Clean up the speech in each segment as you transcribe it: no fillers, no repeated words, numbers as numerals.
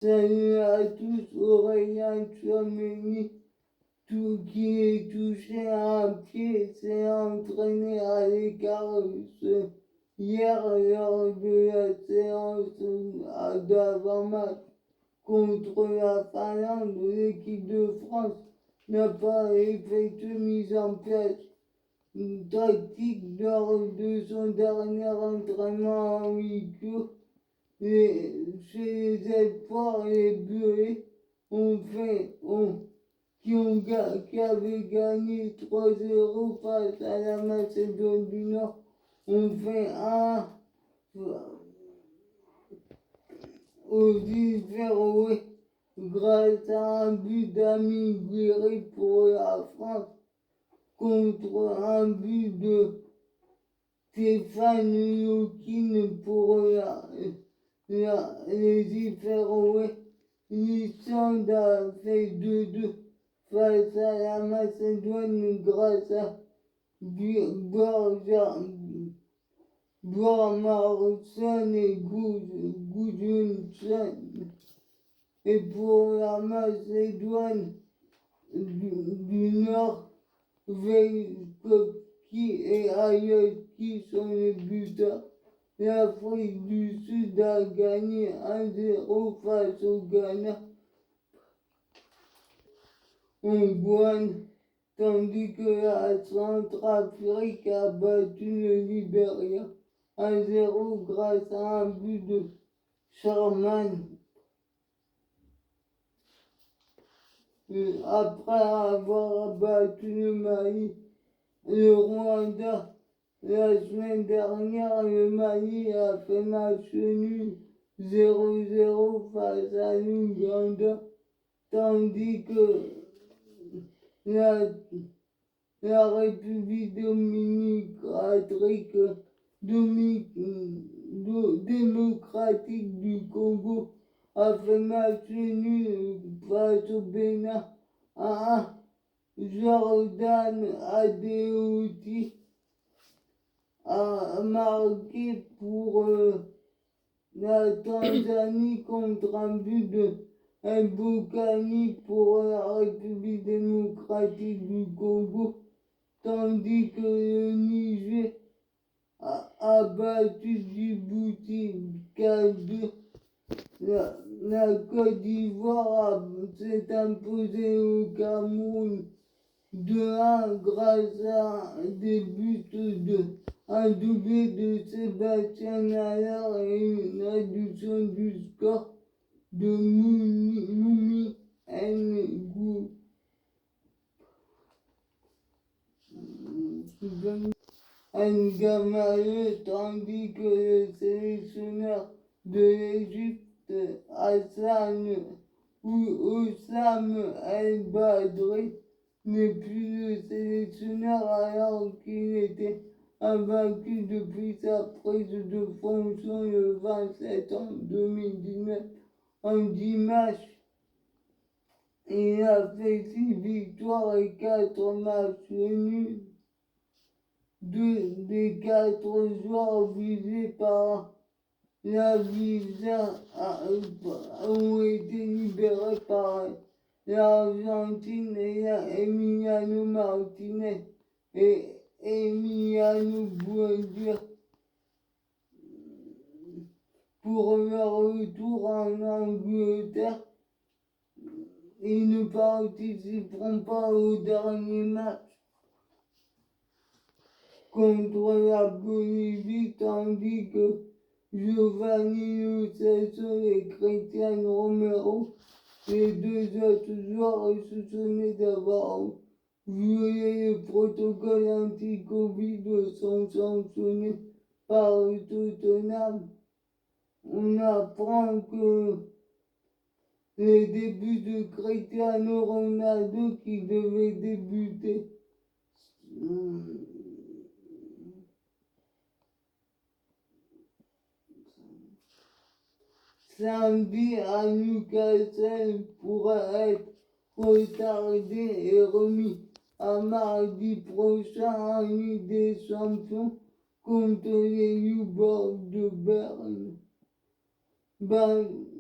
Salut à tous, Aurélien Tchouaméni, tout qui est touché à un pied s'est entraîné à l'écart hier lors de la séance d'avant-match contre la Finlande. L'équipe de France n'a pas effectué mise en place une tactique lors de son dernier entraînement en huis clos. Chez les espoirs, les Bleus qui avaient gagné 3-0 face à la Macédoine du Nord, ont fait un aux îles Féroé grâce à un but d'Ami Guéry pour la France contre un but de Stéphane Yokine pour les îles Féroé. L'Islande a fait 2-2 face à la Macédoine grâce à Bjormarsson et Gudjonsson. Et pour la Macédoine du Nord, Velkovski et Ayoski sont les buteurs. L'Afrique du Sud a gagné 1-0 face au Ghana en Guyane, tandis que la Centrafrique a battu le Libéria 1-0 grâce à un but de Sherman. Après avoir battu le Mali, le Rwanda, la semaine dernière, le Mali a fait match nul 0-0 face à l'Ouganda, tandis que la République démocratique du Congo a fait match nul face au Bénin à 1. Jordan Adeoti a marqué pour la Tanzanie contre un but de Mbokani pour la République démocratique du Congo, tandis que le Niger a battu Djibouti 4-2. La Côte d'Ivoire s'est imposée au Cameroun 2-1 grâce à des buts un doublé de Sébastien Haller et une réduction du score de Moumi N'Gamae, tandis que le sélectionneur de l'Égypte, Oussam El Badri, n'est plus le sélectionneur alors qu'il était invaincu depuis sa prise de fonction le 20 septembre 2019 en 10 matchs. Il a fait 6 victoires et 4 matchs nuls. 2 des 4 joueurs visés par la visa ont été libérés par l'Argentine et Emiliano Martinez et Emiliano Buendia pour leur retour en Angleterre. Ils ne participeront pas au dernier match contre la Bolivie, tandis que Giovanni Lo Celso et Cristian Romero, les 2 autres joueurs soupçonnés d'avoir violé le protocole anti-Covid, sont sanctionnés par le Tottenham. On apprend que les débuts de Cristiano Ronaldo qui devait débuter samedi à Newcastle pourrait être retardé et remis à mardi prochain en Ligue des Champions contre les Young Boys de Berne.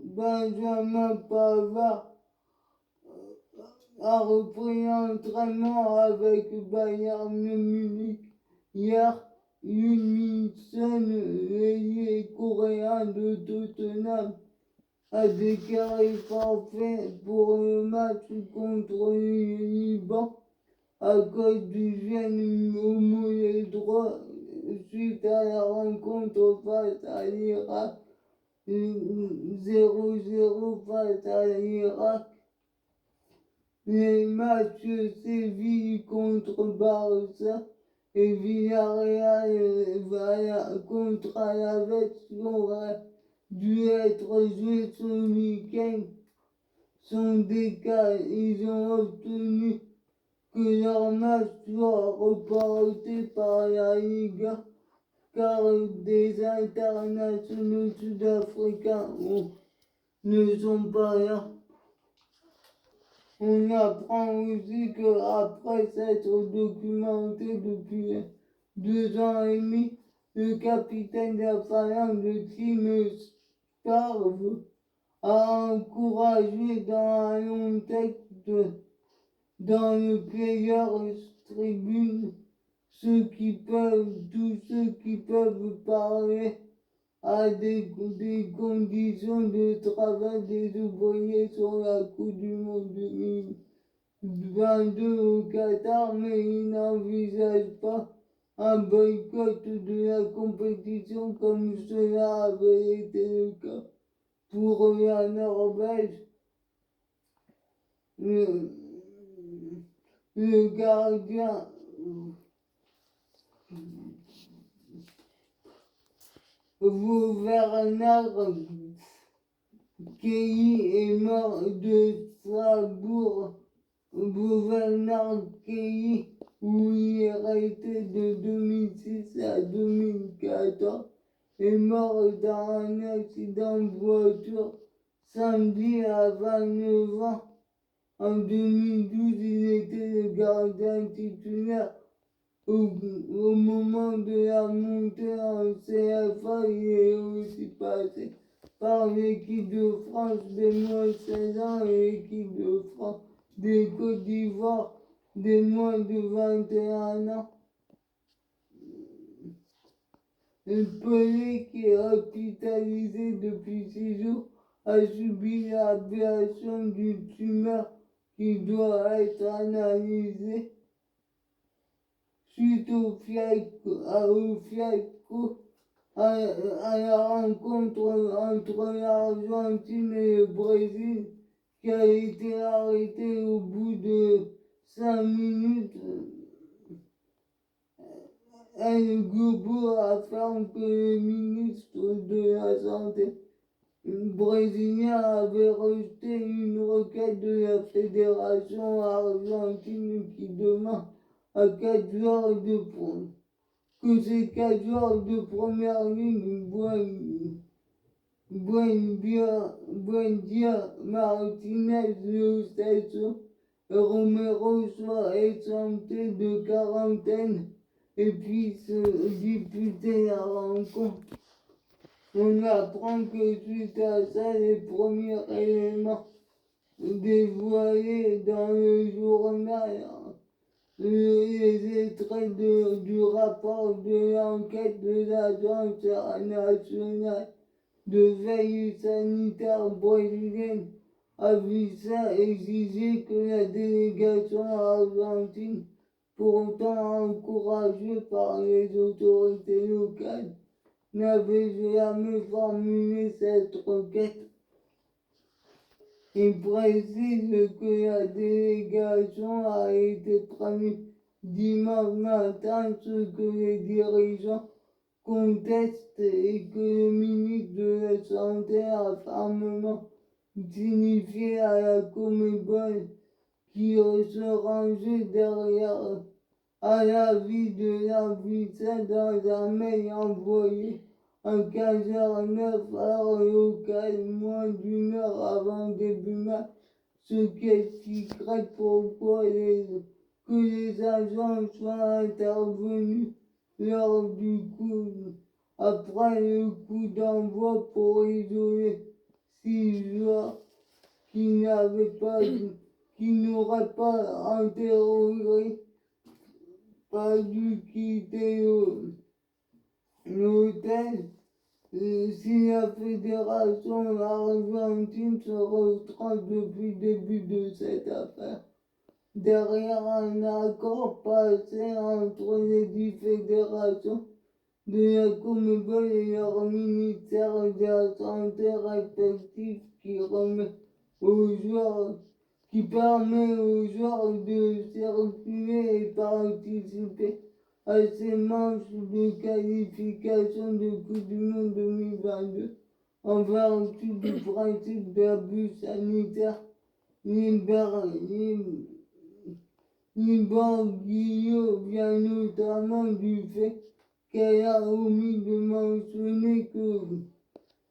Benjamin Pavard a repris l'entraînement avec Bayern Munich hier. Huminson, l'ailier coréen de Tottenham, a déclaré forfait pour le match contre le Liban à cause du gène au mollet droit suite à la rencontre face à l'Irak. 0-0 face à l'Irak. Les matchs Séville contre Barça et Villarreal contre Alaves auraient dû être joués ce week-end sont décalés. Ils ont obtenu que leur match soit reporté par la Liga car des internationaux sud-africains ne sont pas là. On apprend aussi qu'après s'être documenté depuis 2 ans et demi, le capitaine de la Finlande, Tim Sparv, a encouragé dans un long texte dans le Players Tribune tous ceux qui peuvent parler à des conditions de travail des ouvriers sur la Coupe du Monde 2022 au Qatar, mais il n'envisage pas un boycott de la compétition comme cela avait été le cas pour la Norvège. Le gardien Vauvernar Kei est mort de Strasbourg. Vauvernar Kei, où il est resté de 2006 à 2014, est mort dans un accident de voiture samedi à 29 ans. En 2012, il était le gardien titulaire. Au moment de la montée en CFA, il est aussi passé par l'équipe de France des moins de 16 ans et l'équipe de France des Côte d'Ivoire des moins de 21 ans. Pelé, qui est hospitalisé depuis 6 jours, a subi l'ablation d'une tumeur qui doit être analysée. Suite au fiasco à la rencontre entre l'Argentine et le Brésil, qui a été arrêté au bout de 5 minutes. El Globo affirme que le ministre de la Santé brésilien avait rejeté une requête de la Fédération argentine qui demande à 4 joueurs que ces 4 joueurs de première ligne, Buendia, Martinez, Lo Celso et Romero soient exemptés de quarantaine et puissent disputer la rencontre. On apprend que suite à ça, les premiers éléments dévoilés dans le journal, les extraits du rapport de l'enquête de l'Agence nationale de veille sanitaire brésilienne a vu ça exiger que la délégation argentine, pourtant encouragée par les autorités locales, n'avait jamais formulé cette requête. Il précise que la délégation a été prévenue dimanche matin, ce que les dirigeants contestent et que le ministre de la Santé a fermement signifié à la Conmebol qui se rangeait derrière à l'avis de l'ambassade dans un mail envoyé à 15h09 locale, moins d'une heure avant début match, ce qui expliquerait pourquoi que les agents soient intervenus lors du coup, après le coup d'envoi pour isoler 6 joueurs qui n'auraient pas interrogé, pas dû quitter l'hôtel. Si la fédération argentine se retrace depuis le début de cette affaire, derrière un accord passé entre les 10 fédérations de la Conmebol et leurs ministères de la santé respectifs qui permet aux joueurs de circuler et participer à ces manches de qualification de Coupe du Monde 2022 en vertu du principe d'abus sanitaire. L'imbroglio vient notamment du fait qu'elle a omis de mentionner que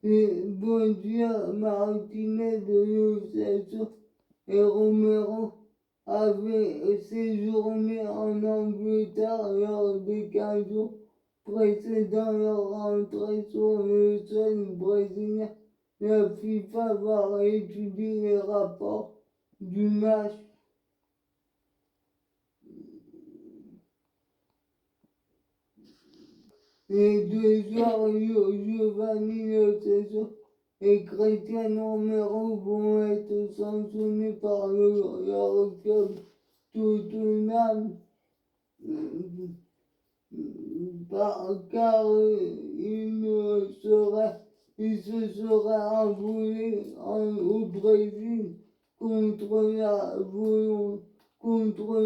les Bondia, Martinez de l'Ossession et Romero avaient séjourné en Angleterre lors des 15 jours précédant leur entrée sur le sol brésilien. La FIFA va étudier les rapports du match. Les 2 joueurs Giovanni Lo Celso et Cristian Romero vont être sanctionnés par leur club Tottenham car ils se seraient envolés au Brésil contre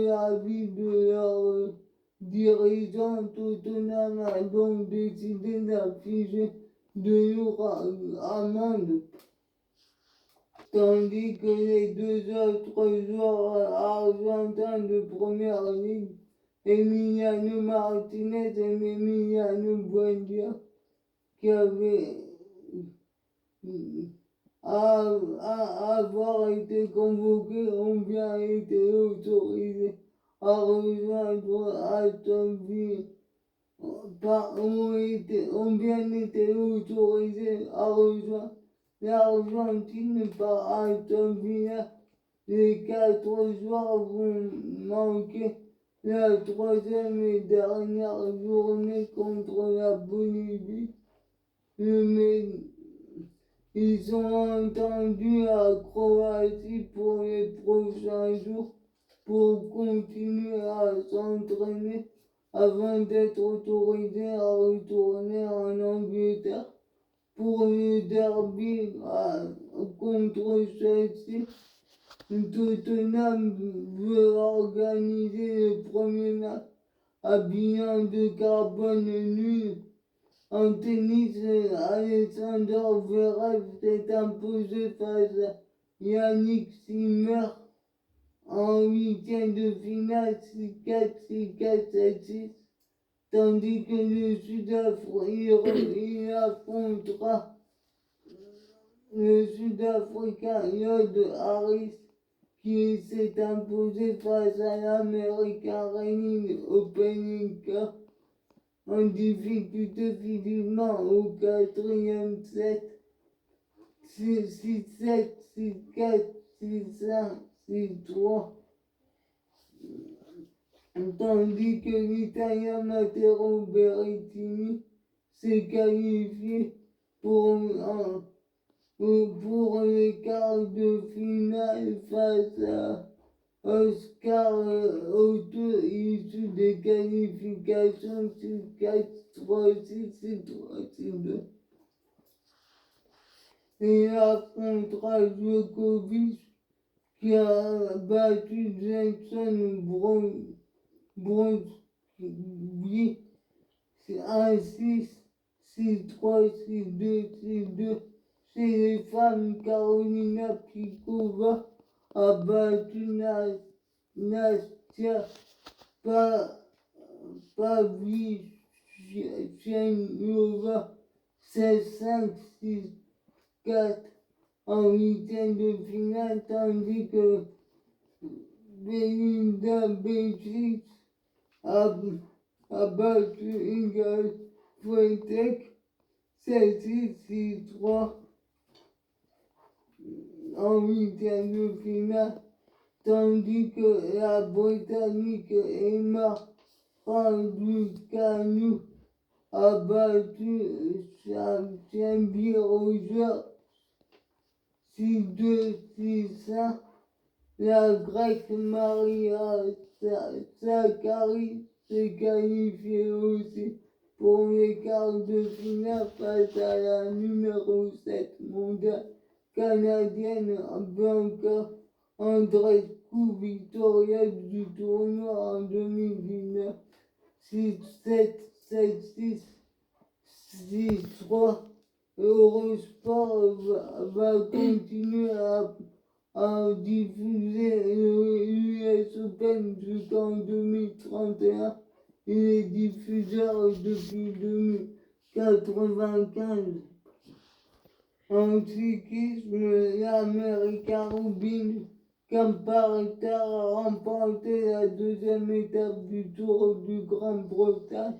l'avis de leur dirigeant. Tottenham a donc décidé d'afficher de lourdes amendes, tandis que les 2 autres joueurs argentins de première ligue, Emiliano Martinez et Emiliano Buendia, qui avaient avoir été convoqués, ont bien été autorisés à rejoindre Aston Villa, ont bien été autorisés à rejoindre l'Argentine par Aston Villa. Les 4 joueurs vont manquer la 3e et dernière journée contre la Bolivie. Ils sont entendus à Croatie pour les prochains jours pour continuer à s'entraîner avant d'être autorisés à retourner en Angleterre pour le derby contre Chelsea. Tottenham veut organiser le premier match à bilan de carbone nul. En tennis, Alexander Zverev s'est imposé face à Yannick Sinner en 8e de finale 6-4, 6-4, 7-6, tandis que le Sud-Africain affrontera le Sud-Africain Lloyd Harris qui s'est imposé face à l'Américain Rennie Openinka en difficulté physiquement au 4e set, 6-7, 6-4, 6-5, 6-3. Tandis que l'Italien Matteo Berrettini s'est qualifié pour les quarts de finale face à Oscar Otto, issu des qualifications 6-4, 3-6 et 3-6-2. Et affrontera Djokovic qui a battu Jackson Bronsky 1-6, 6-3, 6-2, 6-2. Chez les femmes, Carolina Pliskova a battu Nastia Pavlyuchenkova 16-5, 6-4 en 8e de finale, tandis que Belinda Bencic a battu Iga Swiatek 7-6, 6-3. en huitième de finale, tandis que la Britannique Emma Raducanu a battu Shelby Rogers 6-2, 6-1. La Grecque Maria Sakkari s'est qualifiée aussi pour les quarts de finale face à la numéro 7 mondiale canadienne Bianca Andreescu, victorieuse du tournoi en 2019. 6-7, 7-6, 6-3. Eurosport va continuer à diffuser l'US Open jusqu'en 2031. Il est diffuseur depuis 2095. En cyclisme, l'Américain Robin Camparter a remporté la deuxième étape du Tour du Grande-Bretagne.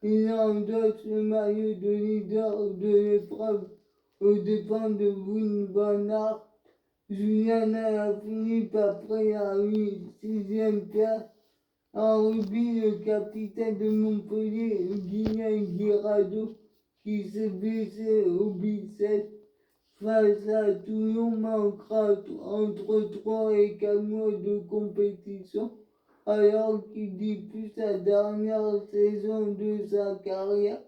Il endosse le maillot de leader de l'épreuve aux dépens de Wout van Aert. Julian Alaphilippe a pris la 6e place. En rugby, le capitaine de Montpellier, Guillaume Guirado, qui s'est blessé au biceps face à Toulon, manquera entre 3 et 4 mois de compétition, alors qu'il dispute sa dernière saison de sa carrière.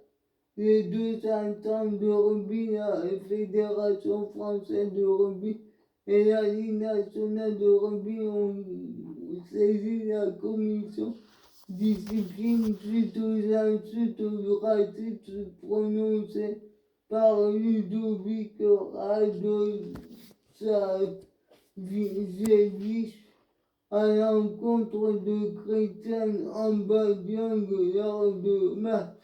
Les deux instances de rugby, la Fédération française de rugby et la Ligue nationale de rugby, ont saisi la commission discipline suite aux insultes racistes prononcées par Ludovic Radosavljevic à l'encontre de Christian Ambadiang lors de match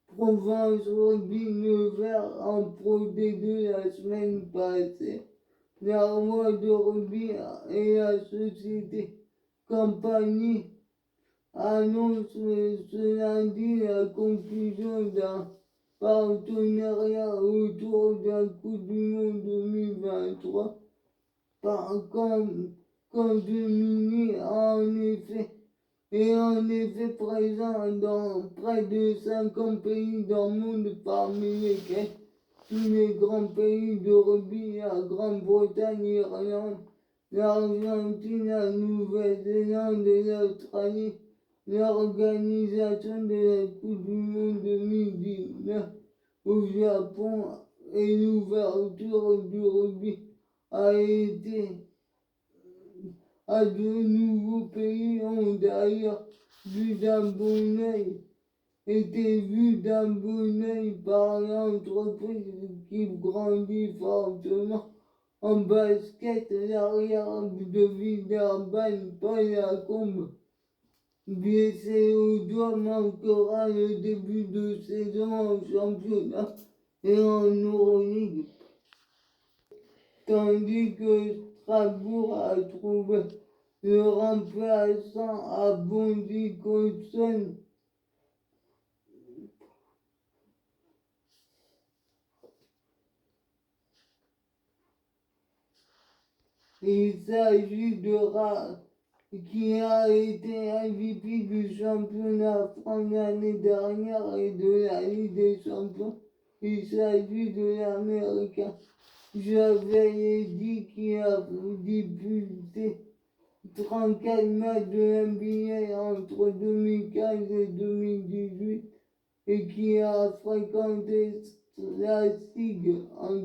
Provence Rugby Nevers en Pro D2 la semaine passée. La loi de rugby et la société Compagnie annonce ce lundi la conclusion d'un partenariat autour d'un Coupe du Monde 2023. Condomini est en effet présent dans près de 50 pays dans le monde, parmi lesquels tous les grands pays de rugby, la Grande-Bretagne, l'Irlande, l'Argentine, la Nouvelle-Zélande et l'Australie. L'organisation de la Coupe du Monde 2019 au Japon et l'ouverture du rugby a été à de nouveaux pays ont d'ailleurs été vus d'un bon œil par l'entreprise qui grandit fortement. En basket, l'arrière de Villeurbanne, Paul Lacombe, blessé au doigt, manquera le début de saison en championnat et en Euroleague. Tandis que Strasbourg a trouvé le remplaçant à Bondy Colson. Il s'agit de qui a été MVP du championnat France l'année dernière et de la Ligue des Champions. Il s'agit de l'Américain Javale Eddy qui a disputé 34 matchs de NBA entre 2015 et 2018 et qui a fréquenté la SIG en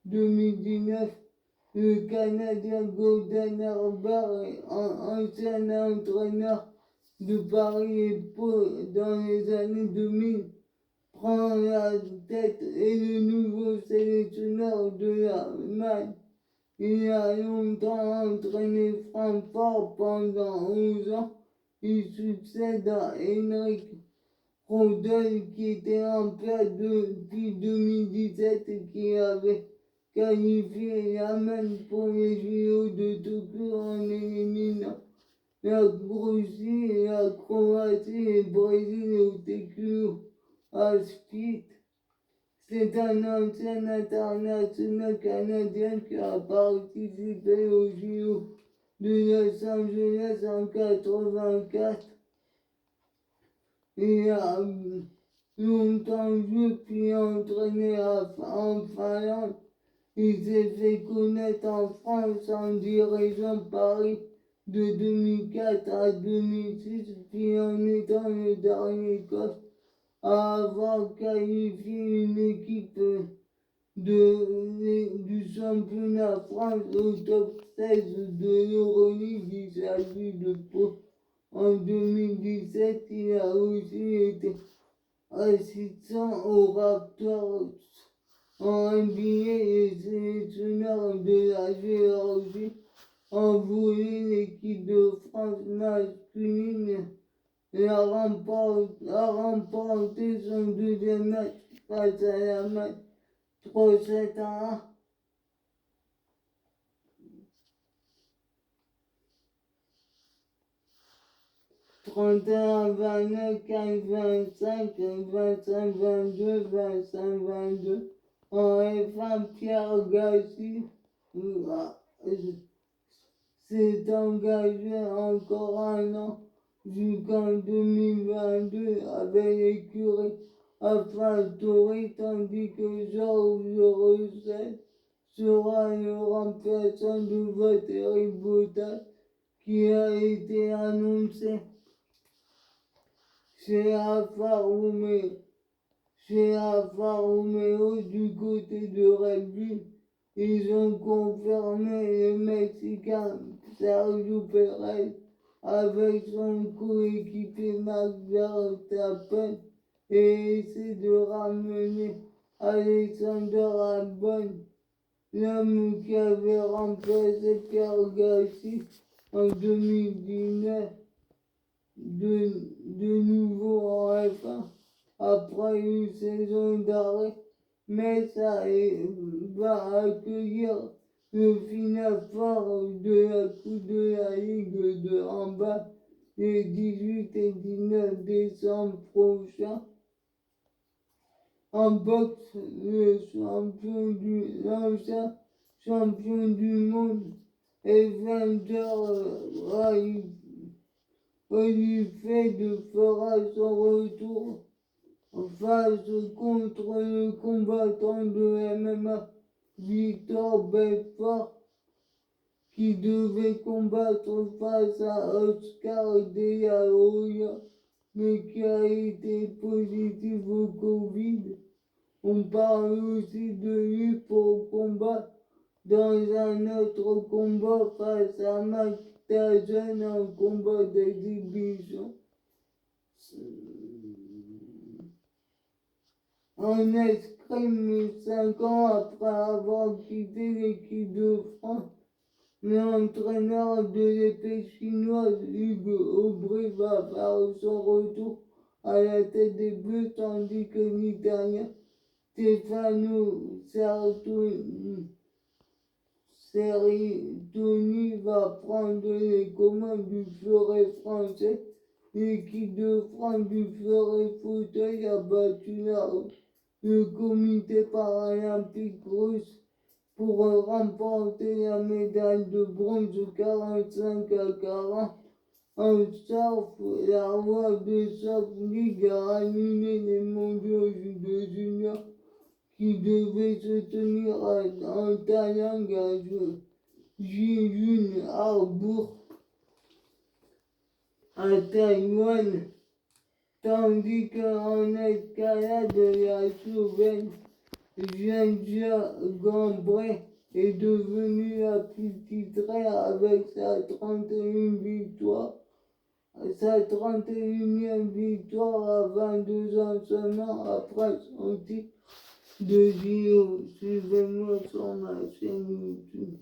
2018-2019. Le Canadien Gordon Herbert, ancien entraîneur de Paris et Pau dans les années 2000, prend la tête et le nouveau sélectionneur de l'Allemagne. Il a longtemps entraîné Francfort pendant 11 ans. Il succède à Henrik Rodel qui était en place depuis 2017 et qui avait qualifié l'Allemagne pour les JO de Tokyo en éliminant la Russie, la Croatie et le Brésil au TQ à Split. C'est un ancien international canadien qui a participé au JO de Los Angeles en 84. Il a longtemps joué puis entraîné en Finlande. Il s'est fait connaître en France en dirigeant Paris de 2004 à 2006, puis en étant le dernier coach à avoir qualifié une équipe du championnat France au top 16 de l'Euroleague. Il s'agit de Pau. En 2017, il a aussi été assistant aux Raptors en NBA et sélectionneur de la Géorgie en volley. L'équipe de France masculine a remporté son deuxième match face à la match 3-7-1. 31-29, 15-25, 25-22, 25-22. En F1, Pierre Gasly s'est engagé encore un an jusqu'en 2022 avec l'écurie AlphaTauri, tandis que George Russell sera le remplaçant de Valtteri Bottas qui a été annoncé chez Alfa Romeo du côté de Red Bull. Ils ont confirmé le Mexicain Sergio Perez avec son coéquipier Max Verstappen et essaie de ramener Alexander Albon, l'homme qui avait remplacé Pierre Gasly en 2019, de nouveau en F1 après une saison d'arrêt. Mais ça va accueillir le final fort de la Coupe de la Ligue de handball les 18 et 19 décembre prochains. En boxe, l'ancien champion du monde Evander Holyfield fera son retour face contre le combattant de MMA Victor Belfort qui devait combattre face à Oscar De La Hoya mais qui a été positif au Covid. On parle aussi de lui pour combattre dans un autre combat face à Mike Tyson en combat d'exhibition. En escrime, 5 ans après avoir quitté l'équipe de France, l'entraîneur de l'épée chinoise Hugo Aubry va faire son retour à la tête des Bleus, tandis que l'Italien Stefano Serritoni va prendre les commandes du fleuret français. L'équipe de France du fleuret fauteuil a battu le comité paralympique russe pour remporter la médaille de bronze 45-40. En surf, la loi de Surf League a annulé les mondiaux de junior qui devaient se tenir en Thaïlande à Jijun Harbour à Taïwan, tandis qu'en escalade, la Slovène Janja Gambray est devenue la plus titrée avec sa 31e victoire. Sa 31e victoire à 22 ans seulement après son titre de JO. Suivez-moi sur ma chaîne YouTube.